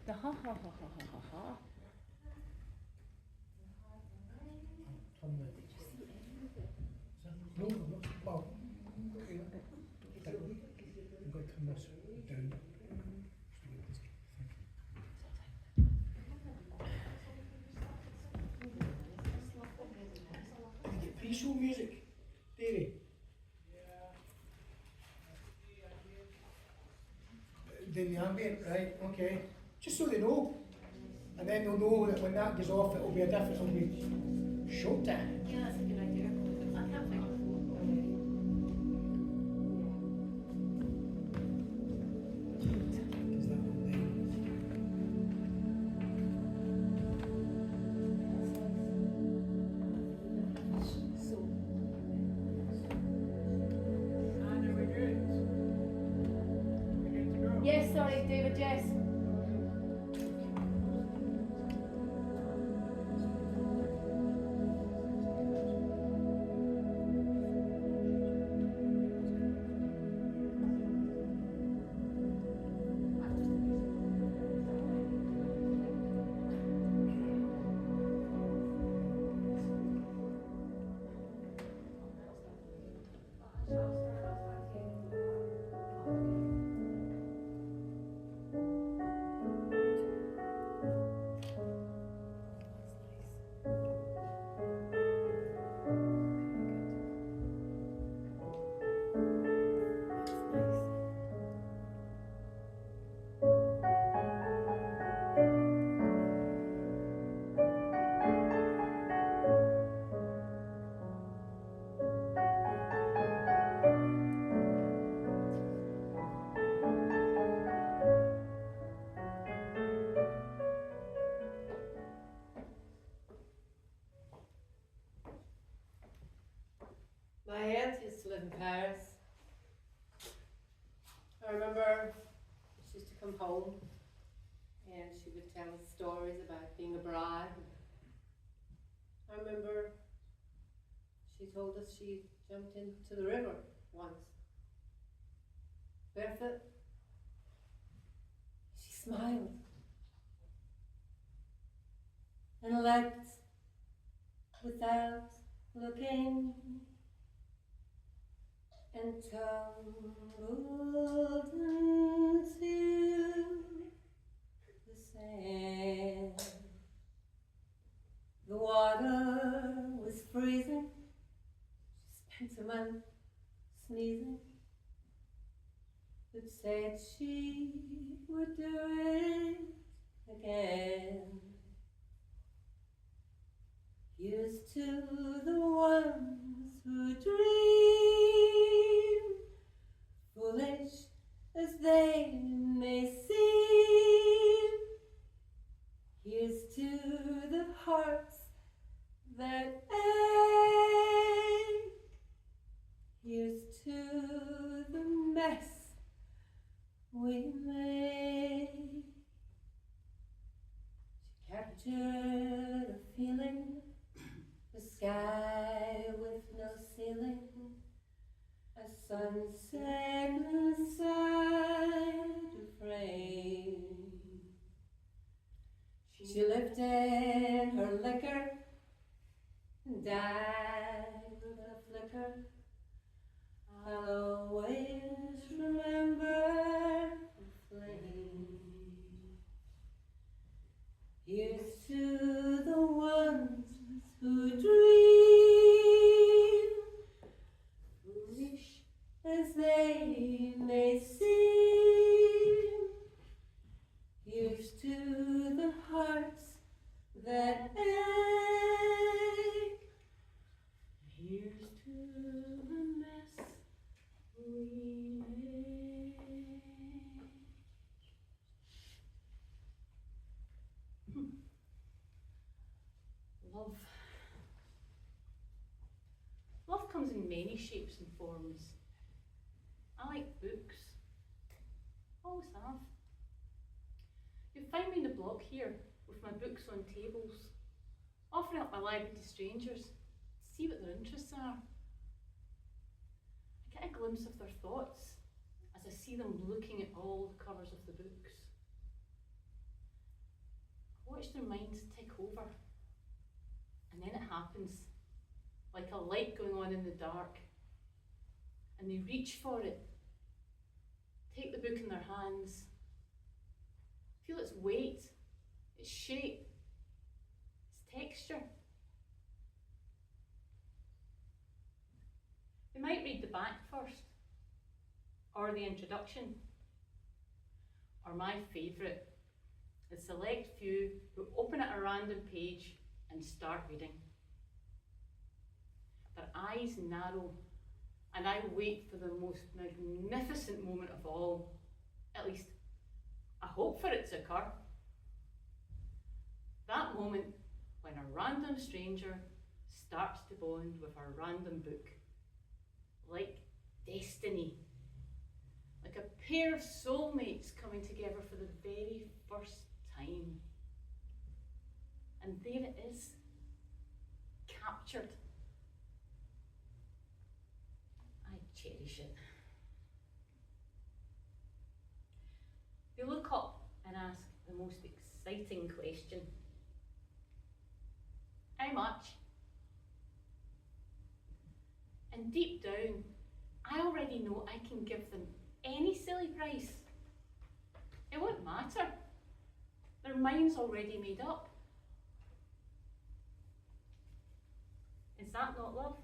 The ha ha ha ha ha ha ha. Turn the... No, no, well, I'm going to turn this down. Did you get pre-show music, Davey? Doing the ambient, right, okay. Just so they know. And then they'll know that when that goes off, it'll be a different, it'll be showtime. Yeah, that's a good idea. I can't think of a Yes, sorry, David, yes. My aunt used to live in Paris. I remember she used to come home and she would tell us stories about being a bride. I remember she told us she jumped into the river once, barefoot. She smiled and leapt without looking and tumbled into the sand. The water was freezing. She spent a month sneezing, but said she would do it again. Here's to the ones who dream, foolish as they may seem. Here's to the hearts that ache. Here's to the mess we made. She captured a feeling, the sky with no ceiling, a sunset inside a frame. She lifted her liquor and died with a flicker. I'll always remember the flame. Here's to the ones who dream, foolish as they may seem. Here's to the hearts that ache. Here's to the mess we made. Love. Love comes in many shapes and forms. I like books. Always have. You'll find me in the blog here with my books on tables, offering up my library to strangers to see what their interests are. I get a glimpse of their thoughts as I see them looking at all the covers of the books. watch their minds tick over. And then it happens, like a light going on in the dark. And they reach for it, take the book in their hands, feel its weight, its shape, its texture. They might read the back first, or the introduction, or my favourite, the select few who open at a random page and start reading. Their eyes narrow, and I wait for the most magnificent moment of all. At least, I hope for it to occur. That moment when a random stranger starts to bond with a random book. Like destiny. Like a pair of soulmates coming together for the very first time. And there it is, captured. I cherish it. They look up and ask the most exciting question. How much? And deep down, I already know I can give them any silly price. It won't matter. Their mind's already made up. Is that not love?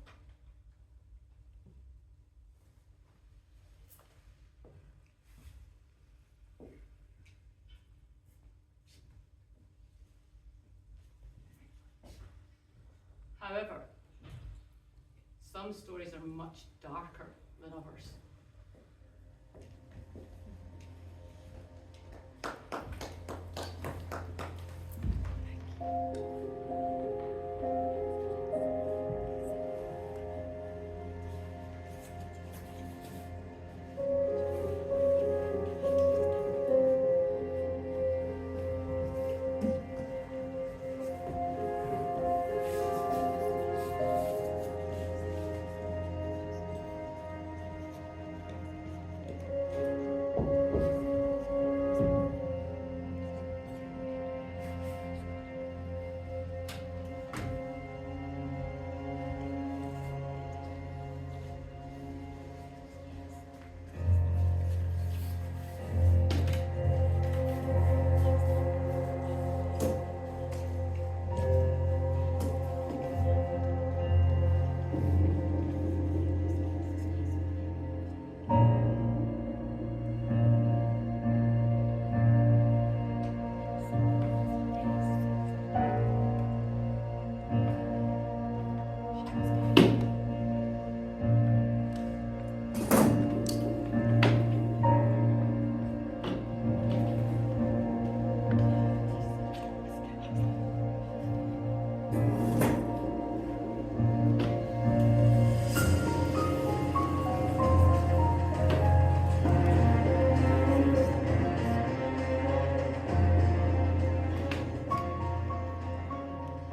However, some stories are much darker than others.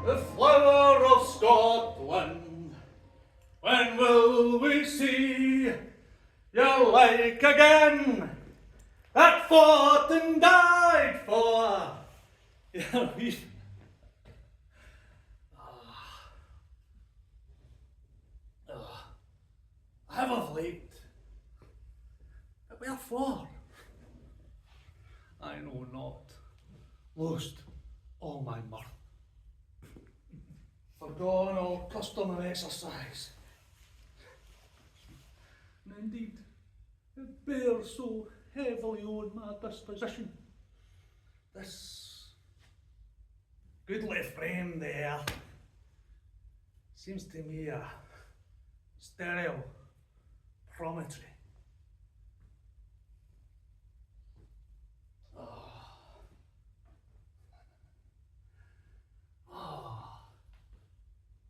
The flower of Scotland, when will we see your like again, that fought and died for your reason? I have of late, but wherefore? I know not, lost all my mirth. Forgone all custom and exercise. And indeed, it bears so heavily on my disposition. This goodly frame there seems to me a sterile promontory.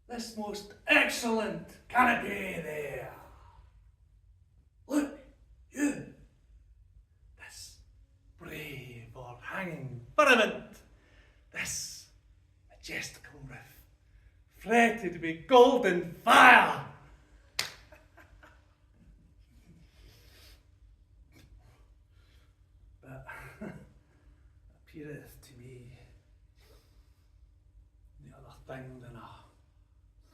This most excellent canopy there. Look, you. This brave o'erhanging firmament. This majestical roof, fretted with golden fire. But appeareth to me thing than a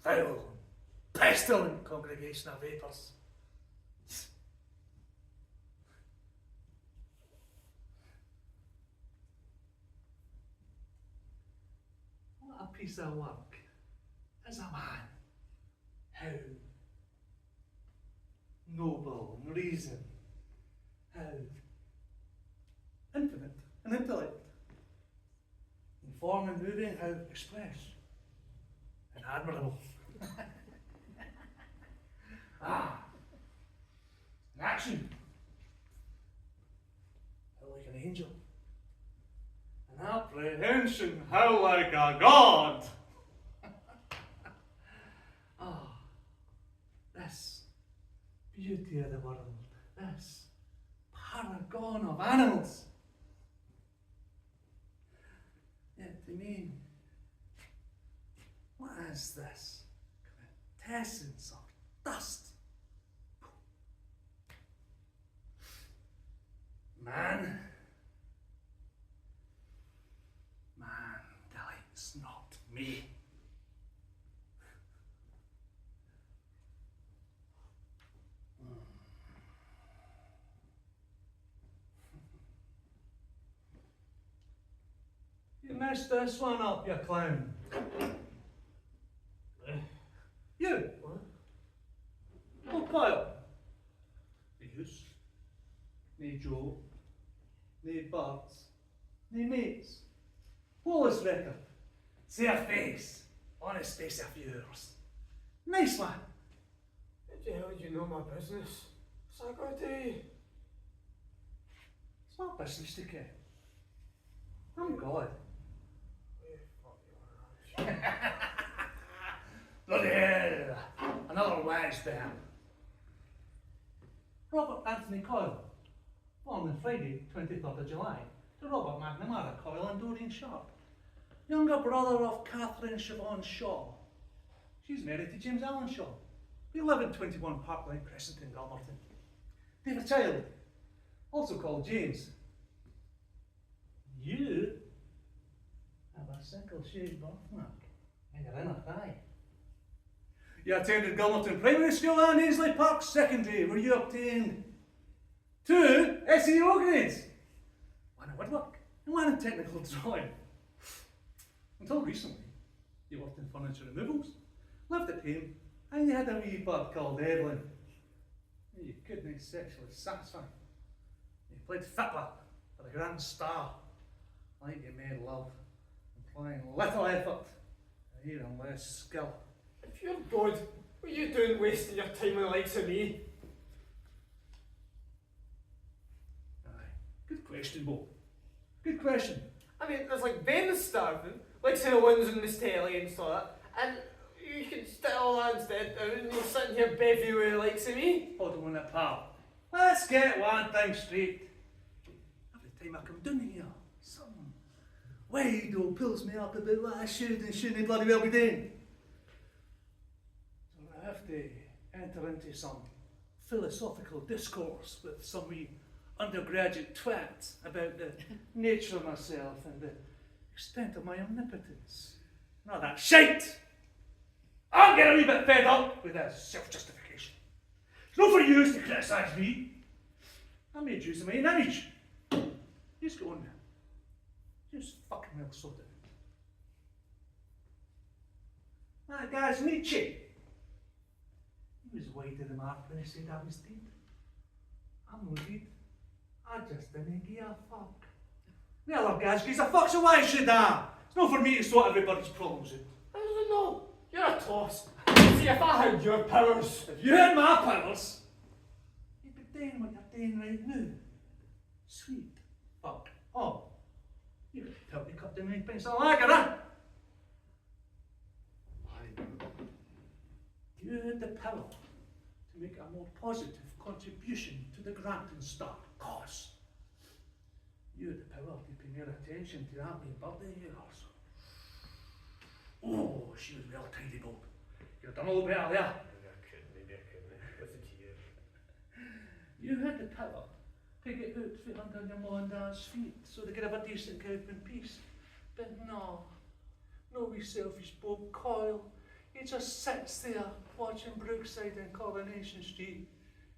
foul and pestilent congregation of vapours. What a piece of work is a man. How noble in reason, how infinite in intellect, in form and moving, how express and admirable. In action, how like an angel. In apprehension, how like a god. This beauty of the world, this paragon of animals. Yet to me, what is this quintessence of dust? Man delights not me. You messed this one up, you clown. You? What? Oh, Kyle. The use. Nee Joe. Nee Bart. Nee mates. Police record. See a face. On a space of years. Nice one. How the hell do you know my business? What's I got to do? It's my business to care. I'm God. Bloody hell! Another wise bear. Robert Anthony Coyle, born on Friday, 23rd of July, to Robert McNamara Coyle and Doreen Sharp, younger brother of Catherine Siobhan Shaw. She's married to James Allen Shaw. They live at 21 Parkline Crescent in Galmerton. They have a child, also called James. You have a single-shade birthmark in your inner thigh. You attended Galmerton Primary School and Ainsley Park Secondary, where you obtained 2 SEO grades. One in woodwork and one in technical drawing. Until recently, you worked in furniture removals, lived at home, and you had a wee bird called Evelyn. You couldn't sexually satisfy. You played fiddler for the Grand Star, like you made love, applying little effort and even less skill. If you're God, what are you doing wasting your time with the likes of me? Aye, good question, Bo. Good question. I mean, there's like Ben starving, like say the ones on this telly and stuff like that, and you can sit all that instead, and you're sitting here bevy with the likes of me. Hold on a minute, pal. Let's get one thing straight. Every time I come down here, some wido pulls me up about what I should and shouldn't bloody well be doing. So I have to enter into some philosophical discourse with some wee undergraduate twat about the nature of myself and the extent of my omnipotence. Not that shite! I'm getting a wee bit fed up with that self-justification. It's not for you to criticise me. I made use of my own image. Just go on now. Just fucking well sort it out. That guy's Nietzsche. He was wide of the mark when he said I was dead. I'm no dead. I just didn't give a fuck. The other guys gives a fuck, so why should I? It's not for me to sort everybody's problems out. I don't know. You're a toss. See, if I had your powers. If you had my powers, you'd be doing what you're doing right now. Sweet fuck. Oh, you could help me cut down 9 pints of lager, huh? You had the power to make a more positive contribution to the Granton Star cause. You had the power to pay more attention to that wee birthday of yours. Oh, she was well tidy, Bob. You've done a little better there. Maybe I couldn't. Listen to you. You had the power to get out from under your mum and dad's feet so they could have a decent cope in peace. But no, No wee selfish Bob Coyle. He just sits there watching Brookside and Coronation Street.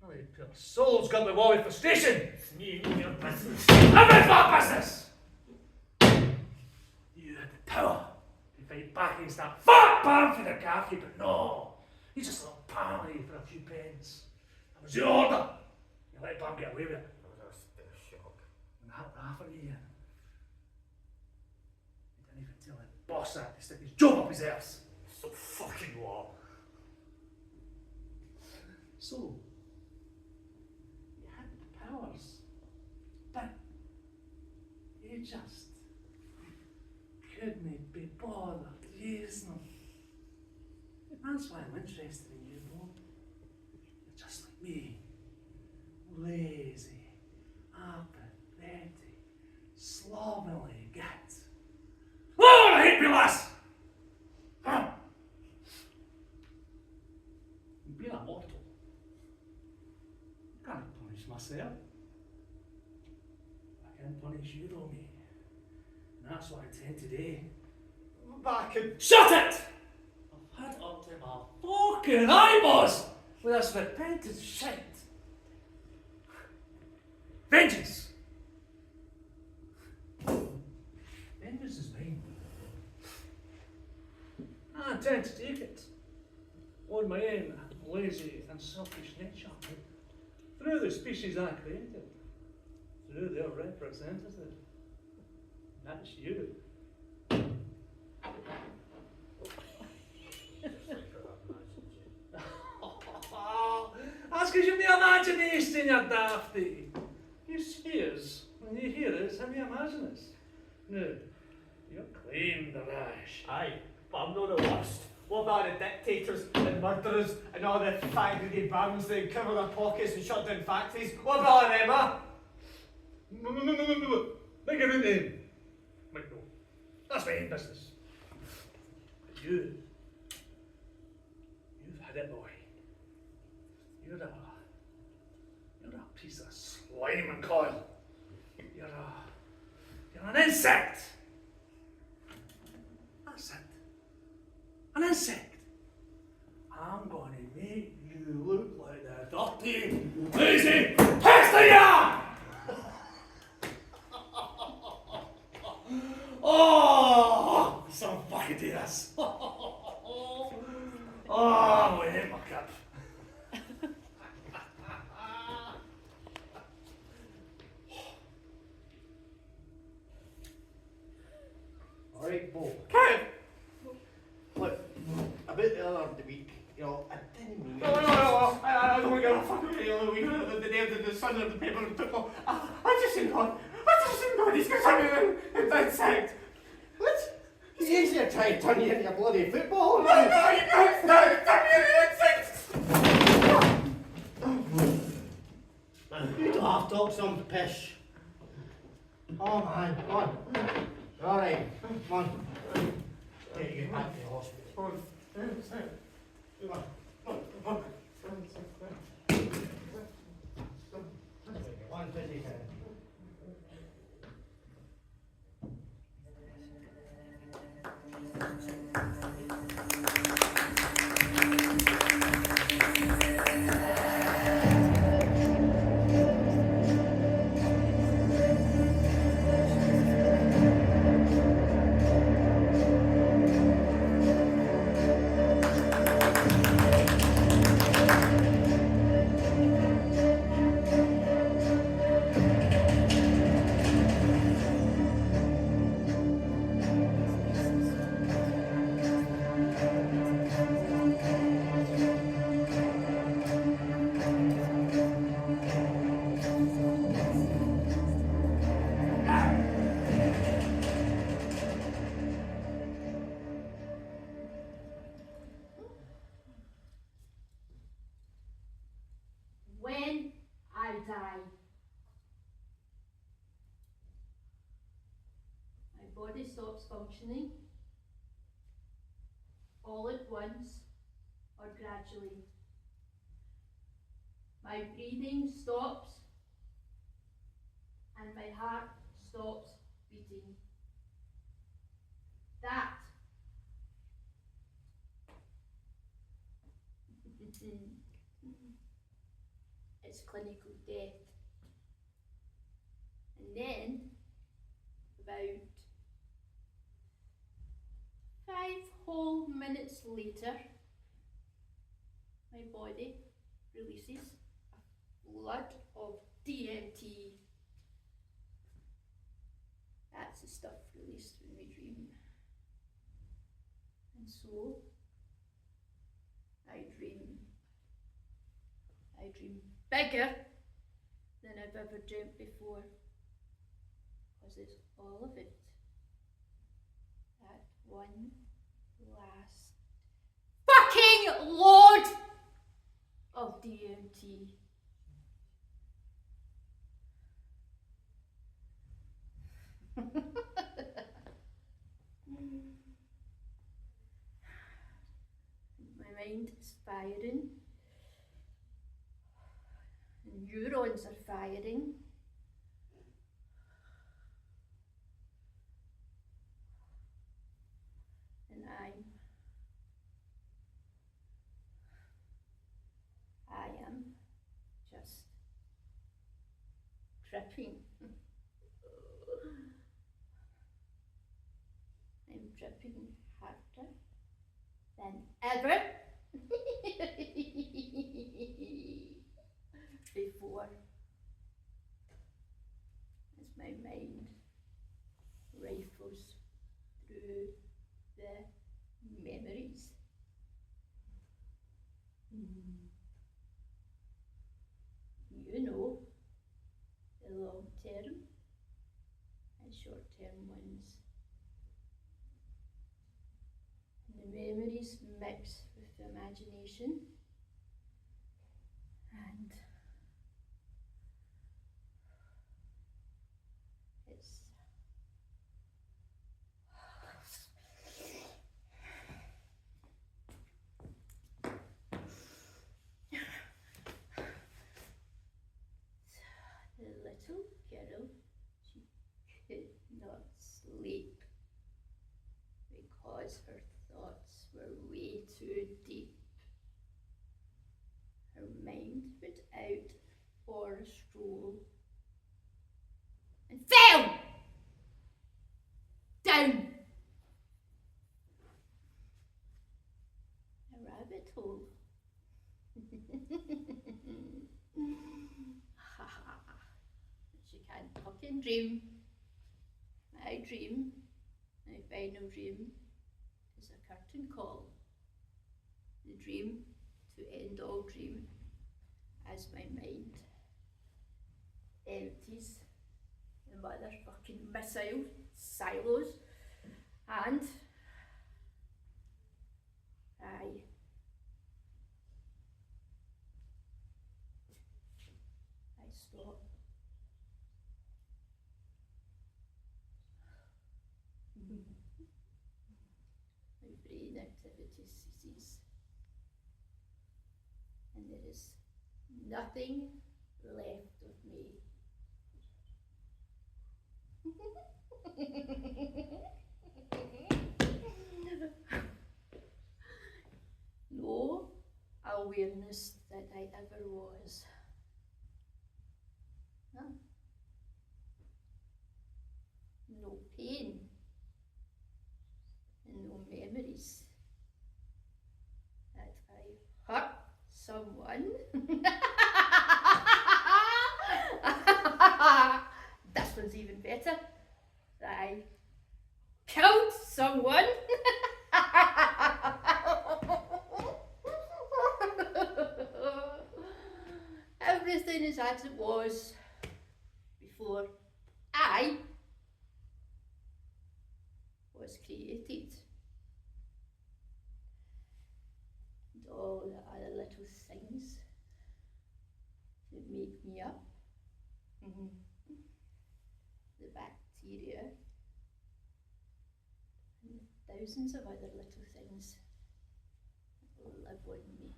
Well, he poor soul's got me wobbly with frustration. It's me and your business. I'm in my business! You had the power to fight back against that fat pan for the khaki, but no. You just let Pally for a few pence. That was your order. You let Bam get away with it. That was a bit of shock. And that half a year. He didn't even tell the boss that to stick his job up his arse. So fucking what? So, you had the powers, but you just couldn't be bothered using them. That's why I'm interested in you, Bob. You're just like me. Lazy, apathetic, slovenly git. Lord, I hate you, lass! Huh? Being a mortal, I can't punish myself. I can punish you, though, mate. And that's what I intend today. Back and Shut it! I've had up to my fucking eyeballs with this repentant shit. Vengeance! Vengeance is mine. I intend to take it on my own lazy and selfish nature, through the species I created, through their representative. That's you. That's because you've the imagination, you're dafty. You see us, when you hear us, and you imagine us. No, you're clean the rash. aye, but I'm not the worst. What about the dictators and murderers and all the faggoty barons that cover their pockets and shut down factories? What about them, huh? No. Make it in him. Make no. That's my own business. But you've had it, boy. You're a piece of slime and coil. You're an insect. That's it. An insect. I'm going to make you look like the dirty, lazy pest of ya! Oh, some fucking do this. Oh, I'm going to hit my cup. Alright, Bo. Kev! Look, about the other week, you know, I didn't mean No, I don't want to go fucking the other week, the day of the sun of the paper and football. I just seen God. He's got something in that sect. What? It's easier to try and turn you into a bloody football. No, you can't turn me into insects. You daft talk some pish. Oh man, come on. Alright, come on. Get you back to the hospital. Come on. 1:27. When I die, my body stops functioning, all at once or gradually. My breathing stops and my heart stops beating. That it's clinical death. And then, about 5 whole minutes later, my body releases a flood of DMT. That's the stuff released when we dream. And so, I dream bigger than I've ever dreamt before, because it's all of it, that one last fucking load of DMT. My mind is firing. Neurons are firing. And I am just tripping. I'm tripping harder than ever before, as my mind rifles through the memories. You know, the long term and short term ones. And the memories mix with the imagination, and it's the little girl, she could not sleep because her thoughts were way too deep. Her mind went out for a stroll and fell down a rabbit hole. She can't fucking dream. My dream, my final dream, is a curtain call. The dream to end all dream, as my mind empties the motherfucking missile silos, and I stop. My brain activity ceases, and there is nothing left of me. No awareness that I ever was. Huh? No pain, and no memories that I hurt someone. This one's even better. That I killed someone. Everything is as it was before I was created. And all the other little things that make me up. The bacteria and thousands of other little things that live on me.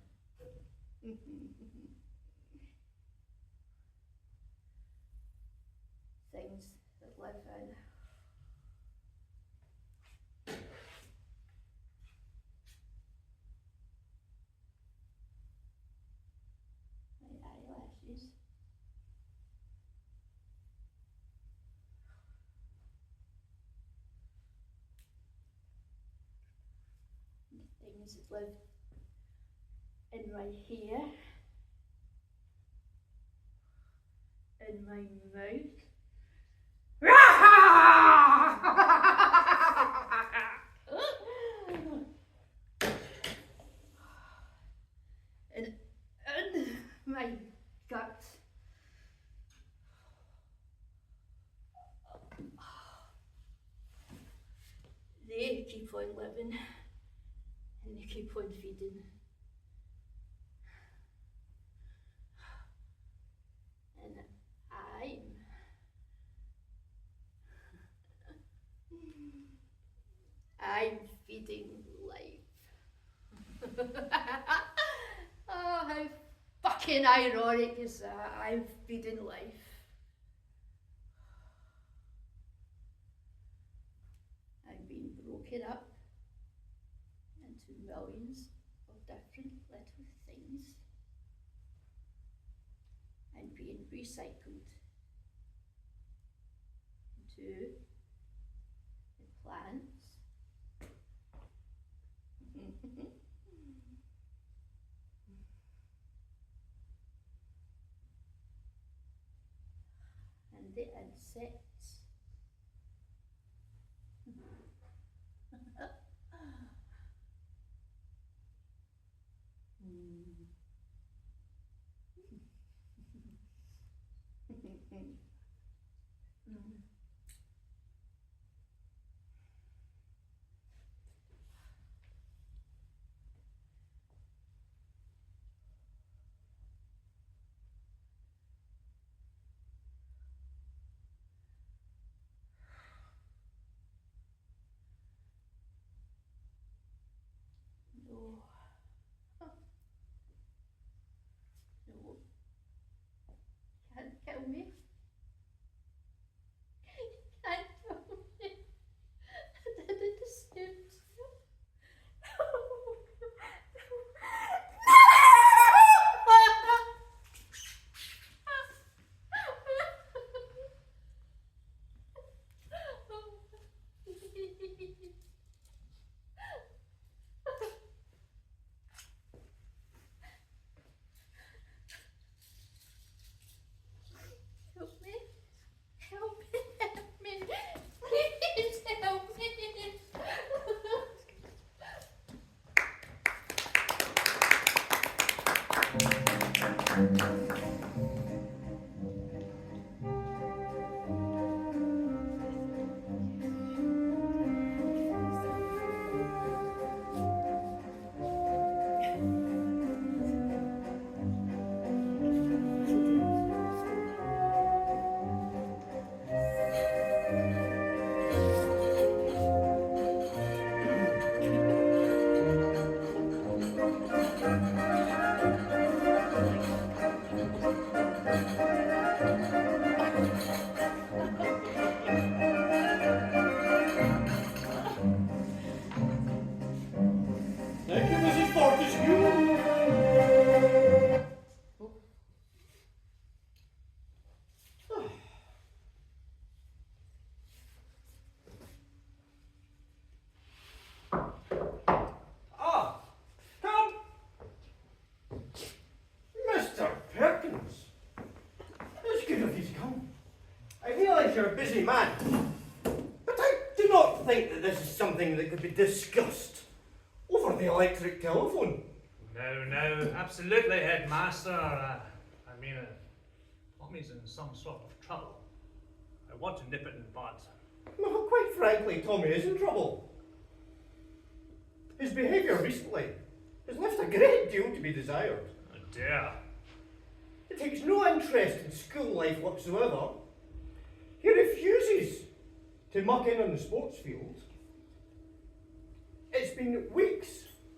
Things that live in my eyelashes, things that live in my hair, in my mouth. and in my gut. They keep on living and they keep on feeding. And I'm feeding life. Oh, how fucking ironic is that? I'm feeding life. I've been broken up into millions of different little things and being recycled into the plants. And the insects. No. No. Can't kill me. Can't kill me. I didn't deserve to. Help me. Help me. Help me. Please help me. Thank you, Mrs. Fortescue. Ah, come. Mr. Perkins. It's good of you to come. I realise you're a busy man, but I do not think that this is something that could be discussed over the electric telephone. No, absolutely, headmaster. Tommy's in some sort of trouble. I want to nip it in the bud. Well, quite frankly, Tommy is in trouble. His behaviour recently has left a great deal to be desired. Oh dear. He takes no interest in school life whatsoever. He refuses to muck in on the sports field. It's been weeks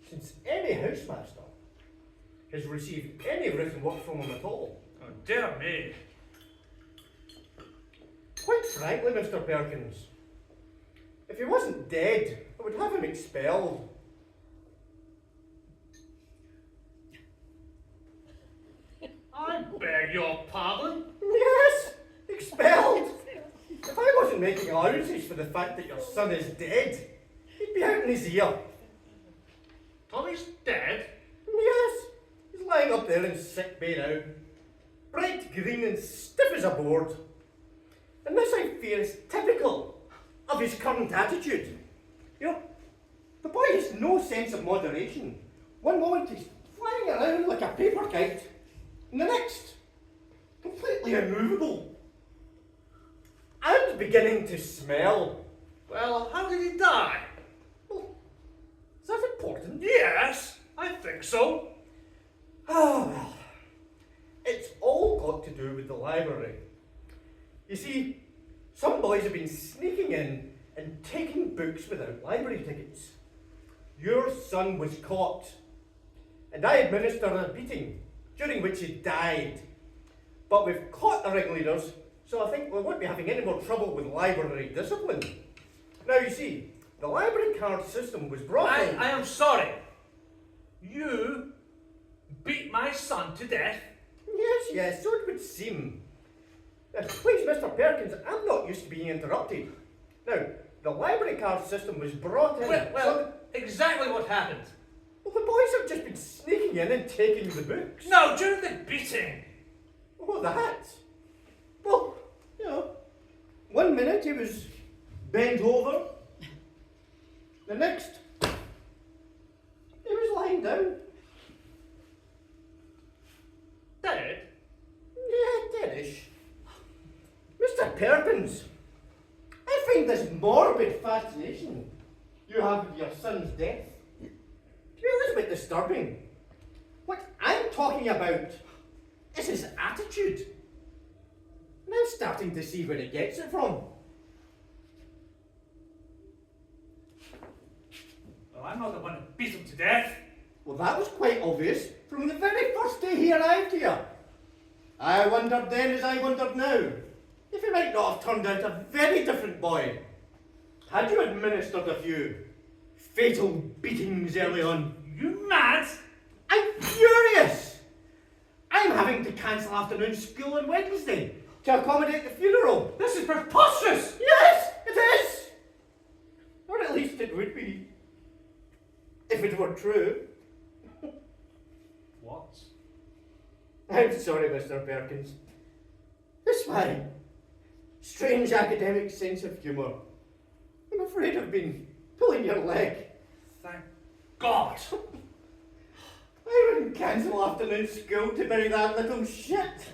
since any housemaster has received any written work from him at all. Oh dear me. Quite frankly, Mr. Perkins, if he wasn't dead, I would have him expelled. I beg your pardon? Yes, expelled. If I wasn't making allowances for the fact that your son is dead, he'd be out in his ear. Tommy's dead? Yes, he's lying up there in sick bay now. Bright green and stiff as a board. And this, I fear, is typical of his current attitude. You know, the boy has no sense of moderation. One moment he's flying around like a paper kite, and the next, completely immovable. And beginning to smell. Well, how did he die? Well, is that important? Yes, I think so. Ah, well, it's all got to do with the library. You see, some boys have been sneaking in and taking books without library tickets. Your son was caught, and I administered a beating, during which he died. But we've caught the ringleaders, so I think we won't be having any more trouble with library discipline. Now, you see, the library card system was brought in. I am sorry. You beat my son to death? Yes, so it would seem. Please, Mr. Perkins, I'm not used to being interrupted. Now, the library card system was brought in. Well, exactly what happened? Well, the boys have just been sneaking in and taking the books. No, during the beating. Oh, that? Well, you know, 1 minute he was bent over. The next, he was lying down. Dead? Yeah, deadish. Mr. Perkins, I find this morbid fascination you have with your son's death to be a little bit disturbing. What I'm talking about is his attitude. And I'm starting to see where he gets it from. Well, I'm not the one who beat him to death. Well, that was quite obvious from the very first day he arrived here. I wondered then as I wondered now if he might not have turned out a very different boy had you administered a few fatal beatings early on. You mad? I'm furious! I'm having to cancel afternoon school on Wednesday to accommodate the funeral. This is preposterous! Yes, it is! Or at least it would be, if it were true. What? I'm sorry, Mr. Perkins. This my strange academic sense of humour. I'm afraid I've been pulling your leg. Thank God! I wouldn't cancel afternoon school to bury that little shit.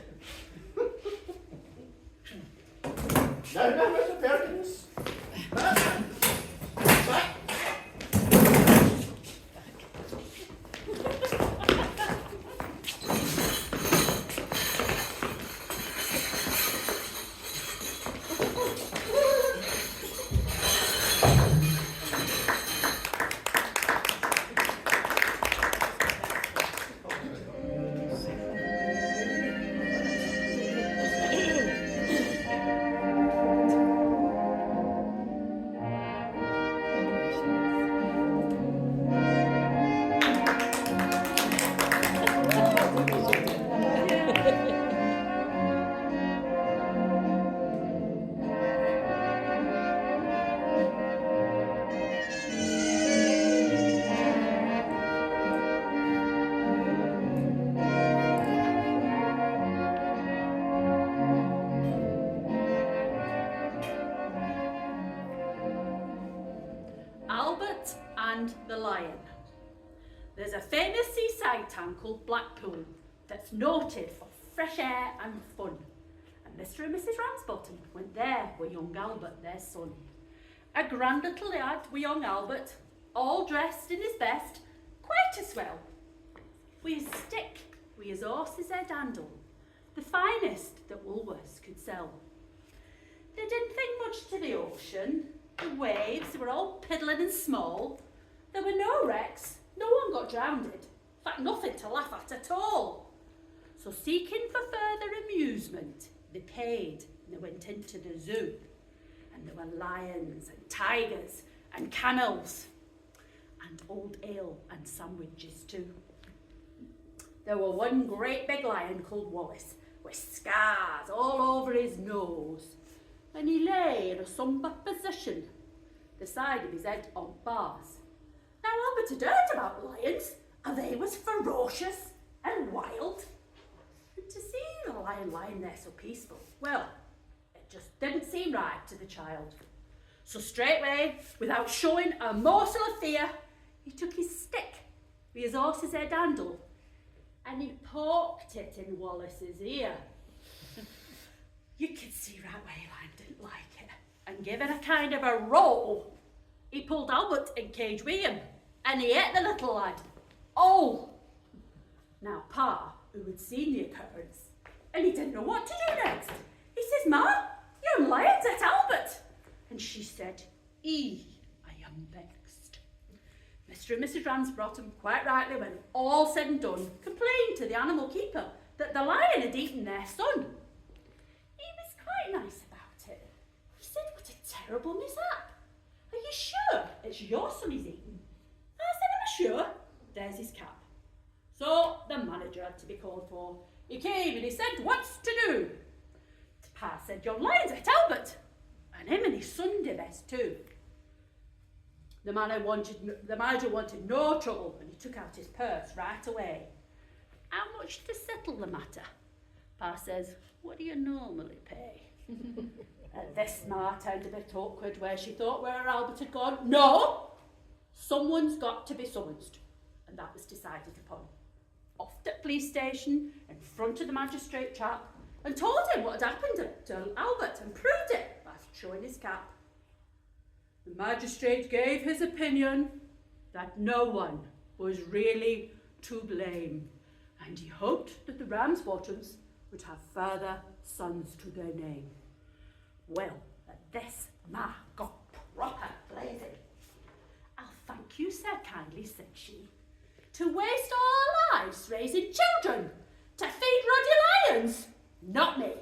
Now, Mr. Perkins. Back. Albert and the Lion. There's a famous seaside town called Blackpool that's noted for fresh air and fun. And Mr. and Mrs. Ramsbottom went there with young Albert, their son. A grand little lad with young Albert, all dressed in his best, quite a swell. With his stick, with his horse's head handle, the finest that Woolworths could sell. They didn't think much to the ocean. The waves were all piddling and small. There were no wrecks, no one got drowned. In fact, nothing to laugh at all. So seeking for further amusement, they paid and they went into the zoo. And there were lions and tigers and camels and old ale and sandwiches too. There were one great big lion called Wallace with scars all over his nose. And he lay in a sombre position, the side of his head on bars. Now Now Albert had heard about lions, and they was ferocious and wild. And to see the lion lying there so peaceful, well, it just didn't seem right to the child. So straightway, without showing a morsel of fear, he took his stick with his horse's head handle and he poked it in Wallace's ear. You could see right where Lion didn't like it, and given a kind of a roll, he pulled Albert in cage with him, and he ate the little lad. Oh! Now Pa, who had seen the occurrence, and he didn't know what to do next, he says, "Ma, your lion's at Albert." And she said, I am vexed. Mr. and Mrs. Ramsbottom, quite rightly, when all said and done, complained to the animal keeper that the lion had eaten their son. He was quite nice about it. He said, "What a terrible mishap. Are you sure it's your son he's eaten?" I said, "I'm sure." There's his cap. So the manager had to be called for. He came and he said, "What's to do?" Pa said, "Your lion's at Albert." And him and his son did this too. The manager wanted no trouble, and he took out his purse right away. "How much to settle the matter?" Pa says, "What do you normally pay?" At this, Ma turned a bit awkward, where she thought where Albert had gone. No, someone's got to be summoned, and that was decided upon. Off to the police station, in front of the magistrate chap, and told him what had happened to Albert, and proved it by showing his cap. The magistrate gave his opinion that no one was really to blame, and he hoped that the Ramsbottoms would have further sons to their name. Well, at this, Ma got proper blazing. "I'll thank you, sir, kindly," said she, "to waste all our lives raising children to feed ruddy lions. Not me."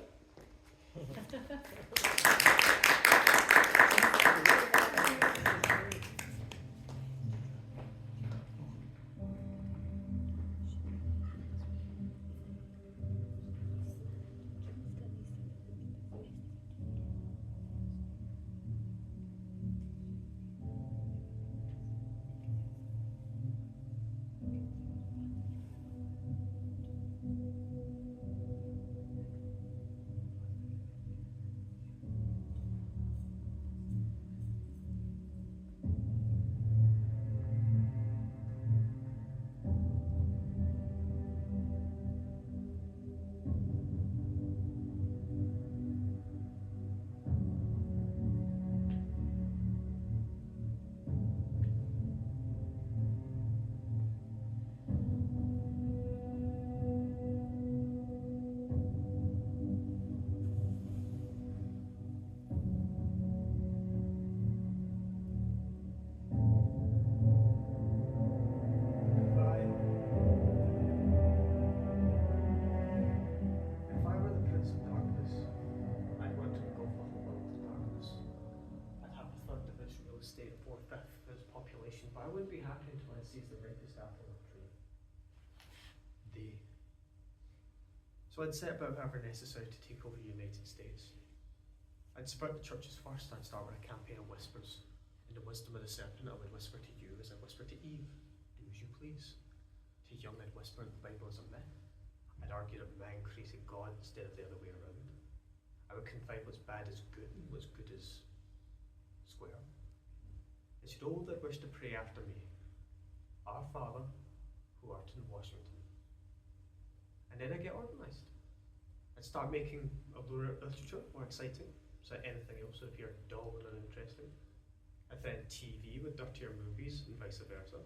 If I were the Prince of Darkness, I'd want to engulf the whole world in darkness. I'd have a third of its real estate, a fourth-fifth of its population, but I wouldn't be happy until I seized the ripest apple of the tree. So I'd set about however necessary to take over the United States. I'd subvert the churches first. I'd start with a campaign of whispers. In the wisdom of the serpent, I would whisper to you as I whisper to Eve. Do as you please. To young, I'd whisper the Bible as a myth. I'd argue that man created God instead of the other way around. I would confide what's bad as good and what's good as square. And should all that wish to pray after me, Our Father, who art in Washington. And then I get organised. I'd start making alluring literature more exciting, so that anything else would appear dull and uninteresting. I'd threaten TV with dirtier movies and vice versa.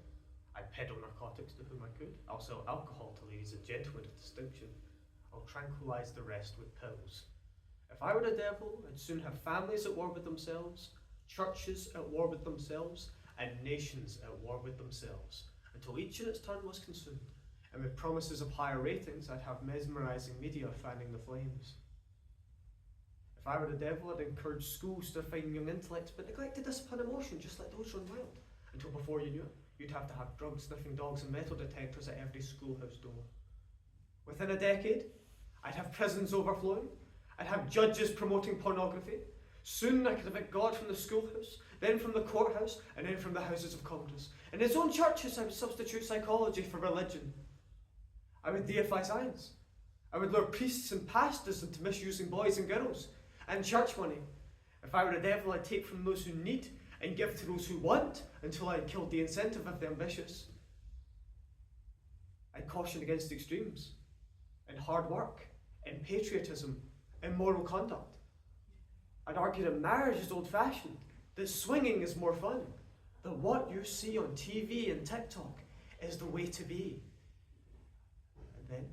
I'd peddle narcotics to whom I could. I'll sell alcohol to ladies and gentlemen of distinction. I'll tranquilise the rest with pills. If I were the devil, I'd soon have families at war with themselves, churches at war with themselves, and nations at war with themselves, until each in its turn was consumed. And with promises of higher ratings, I'd have mesmerising media fanning the flames. If I were the devil, I'd encourage schools to refine young intellects, but neglect to discipline emotion, just let those run wild. Until before you knew it, you'd have to have drug-sniffing dogs and metal detectors at every schoolhouse door. Within a decade, I'd have prisons overflowing. I'd have judges promoting pornography, Soon I could evict God from the schoolhouse, then from the courthouse, and then from the Houses of Congress. In his own churches, I would substitute psychology for religion. I would deify science. I would lure priests and pastors into misusing boys and girls, and church money. If I were a devil, I'd take from those who need and give to those who want, until I had killed the incentive of the ambitious. I'd caution against extremes, in hard work, in patriotism, in moral conduct. I'd argue that marriage is old-fashioned, that swinging is more fun, that what you see on TV and TikTok is the way to be. And then,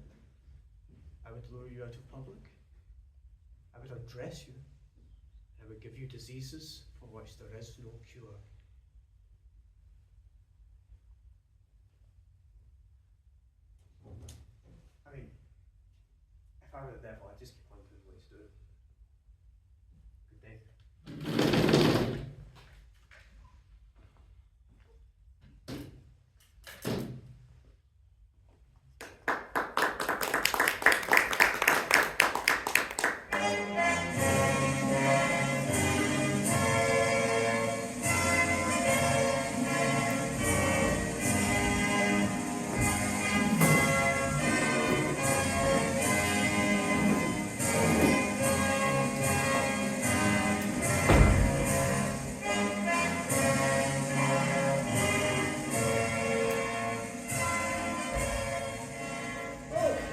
I would lure you out of public. I would undress you. And I would give you diseases for which there is no cure. I mean, if I were the devil, I'd just keep on doing what he's doing. Good day.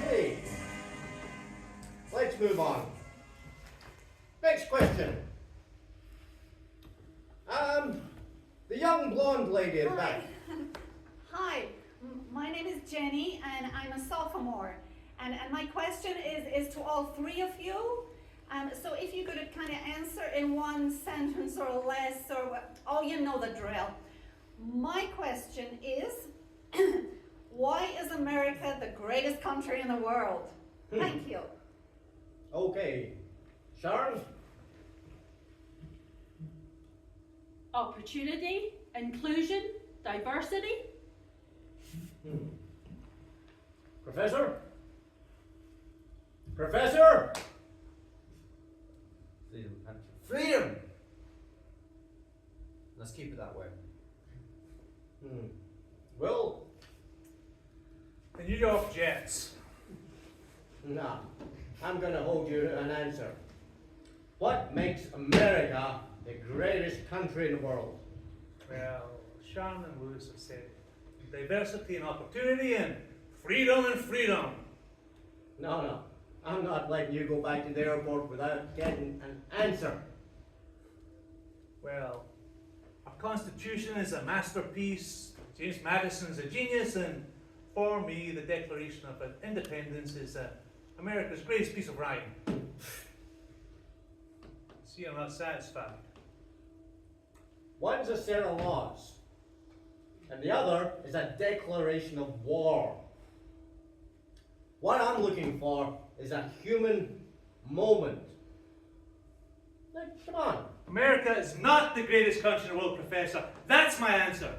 Okay. Let's move on. Next question. The young blonde lady at the back. Hi, my name is Jenny and I'm a sophomore. And my question is to all three of you. So if you could kind of answer in one sentence or less, or oh, you know the drill. My question is, why is America the greatest country in the world? Thank you. Okay. Sharon? Opportunity, inclusion, diversity. Professor? Professor? Freedom, thank you. Freedom! Let's keep it that way. Well, The New York Jets. no. I'm gonna hold you to an answer. What makes America the greatest country in the world? Well, Sharon and Lewis have said diversity and opportunity and freedom and freedom. No. I'm not letting you go back to the airport without getting an answer. Well, our Constitution is a masterpiece, James Madison's a genius, and for me, the Declaration of Independence is America's greatest piece of writing. See, I'm not satisfied. One's a set of laws, and the other is a declaration of war. What I'm looking for is a human moment. Now, come on. America is not the greatest country in the world, Professor. That's my answer.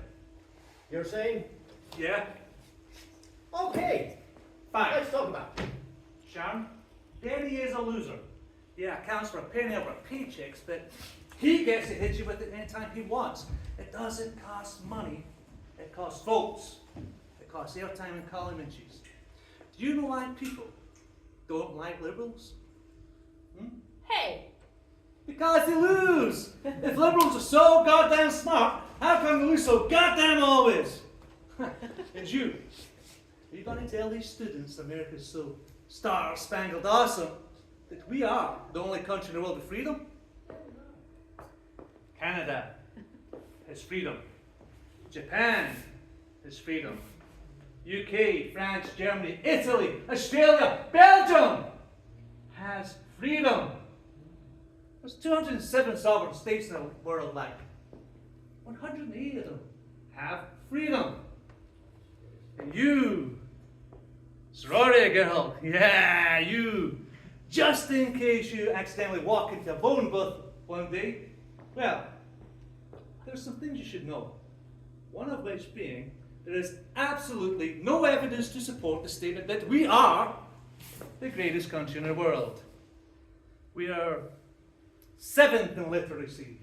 You're saying? Yeah? Okay. Fine. Let's talk about it. Sharon, Daddy is a loser. Yeah, counts for a penny over paychecks, but he gets to hit you with it anytime he wants. It doesn't cost money. It costs votes. It costs airtime and column inches. Do you know why people don't like liberals? Hey, Because they lose. If liberals are so goddamn smart, how come they lose so goddamn always? And you, are you going to tell these students America's so star-spangled awesome that we are the only country in the world with freedom? Canada has freedom. Japan has freedom. UK, France, Germany, Italy, Australia, Belgium has freedom. There's 207 sovereign states in the world, like 180 of them have freedom. And you, sorority girl, yeah, you, just in case you accidentally walk into a voting booth one day, well, there's some things you should know. One of which being, there is absolutely no evidence to support the statement that we are the greatest country in the world. We are 7th in literacy,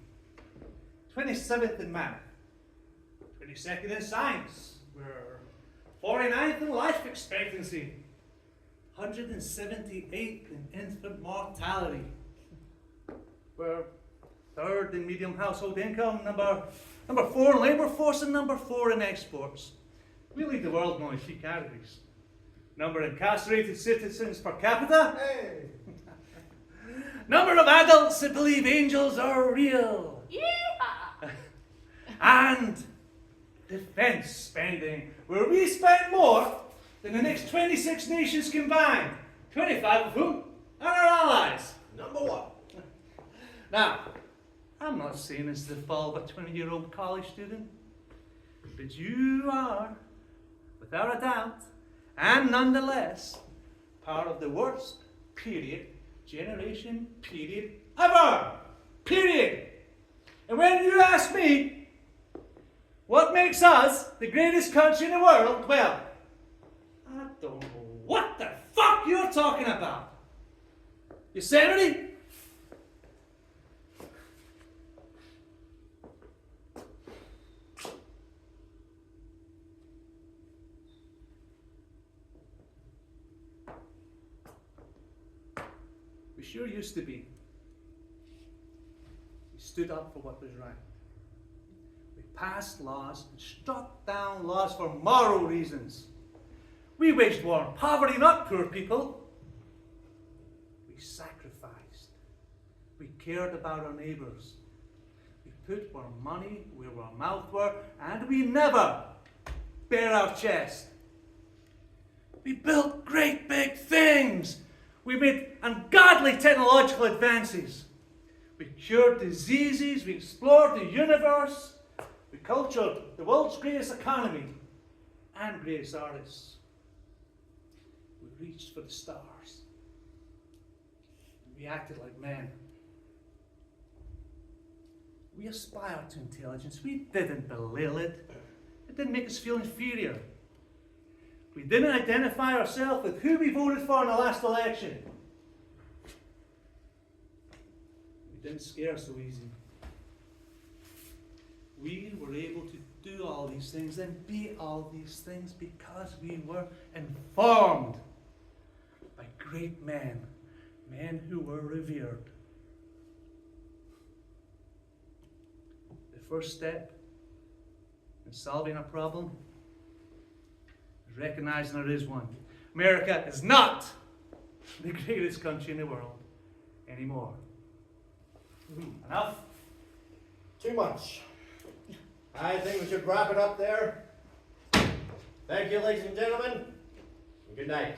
27th in math, 22nd in science, we're 49th in life expectancy, 178th in infant mortality. We're 3rd in medium household income, number 4 in labour force, and number 4 in exports. We lead the world in only 3 categories. Number of incarcerated citizens per capita. Hey. Number of adults that believe angels are real. Yeah. And defence spending, where we spend more than the next 26 nations combined, 25 of whom are our allies. Number one. Now, I'm not saying it's the fault of a 20-year-old college student, but you are, without a doubt, and nonetheless, part of the worst generation ever. Period. And when you ask me what makes us the greatest country in the world, well, I don't know what the fuck you're talking about. Yosemite? We sure used to be. We stood up for what was right. We passed laws and struck down laws for moral reasons. We waged war on poverty, not poor people. We sacrificed. We cared about our neighbours. We put our money where our mouth were, and we never bare our chest. We built great big things. We made ungodly technological advances. We cured diseases. We explored the universe. We cultured the world's greatest economy and greatest artists. We reached for the stars. We acted like men. We aspired to intelligence. We didn't belittle it. It didn't make us feel inferior. We didn't identify ourselves with who we voted for in the last election. We didn't scare so easy. We were able to do all these things and be all these things because we were informed by great men, men who were revered. The first step in solving a problem is recognizing there is one. America is not the greatest country in the world anymore. Enough? Too much. I think we should wrap it up there. Thank you, ladies and gentlemen, and good night.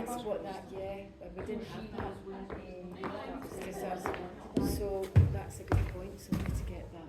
That's what that, yeah, but we didn't have that. So that's a good point, so we need to get that.